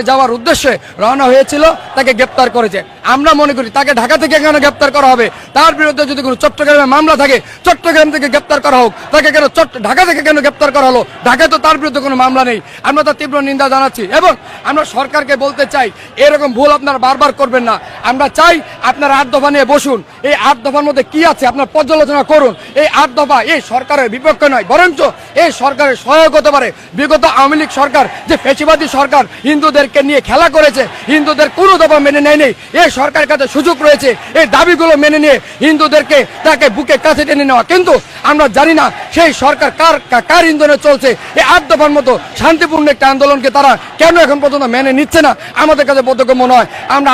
যাওয়ার উদ্দেশ্যে রওনা হয়েছিল, তাকে গ্রেপ্তার করেছে। আমরা মনে করি তাকে ঢাকা থেকে কেন গ্রেপ্তার করা হবে? তার বিরুদ্ধে যদি কোনো চট্টগ্রামে মামলা থাকে, চট্টগ্রাম থেকে গ্রেপ্তার করা হোক। তাকে কেন ঢাকা থেকে কেন গ্রেপ্তার করা হলো? ঢাকায় তো তার বিরুদ্ধে কোনো মামলা নেই। আমরা তার তীব্র নিন্দা জানাচ্ছি এবং আমরা সরকারকে বলতে চাই, এরকম ভুল আপনারা বারবার করবেন না। আমরা চাই আপনারা 8 দফা নিয়ে বসুন। এই 8 দফার মধ্যে কি আছে আপনার পর্যালোচনা করুন। এই 8 দফা এই সরকারের বিপক্ষে নয়, বরঞ্চ এই সরকারের সহায়ক হতে পারে। বিগত আওয়ামী লীগ সরকার যে ফ্যাসিবাদী সরকার হিন্দুদেরকে নিয়ে খেলা করেছে, হিন্দুদের কোনো দফা মেনে নেয়নি। এই সরকারের কাছে সুযোগ রয়েছে এই দাবিগুলো মেনে নিয়ে হিন্দুদেরকে তাকে বুকে কাছে টেনে নেওয়া। কিন্তু আমরা জানি না সেই সরকার কার ইন্ধনে চলছে। এই 8 দফার মতো শান্তিপূর্ণ একটা আন্দোলনকে তারা কেন এখন পর্যন্ত মেনে নিচ্ছে না, আমাদের কাছে বোধগম্য মনে হয়। আমরা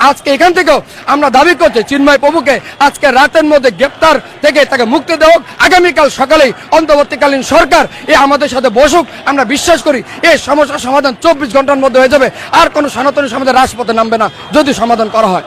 আজকে এখান থেকেও আমরা দাবি করছি চিন্ময় প্রভুকে আজকে রাতের মধ্যে গ্রেপ্তার থেকে তাকে মুক্তি দেওয়া। আগামীকাল সকালেই অন্তর্বর্তীকালীন সরকার আমাদের সাথে বসুক। আমরা বিশ্বাস করি এই সমস্যার সমাধান 24 ঘন্টার মধ্যে হয়ে যাবে। আর কোনো সনাতনী সমাজের রাজপথে নামবে না যদি সমাধান করা হয়।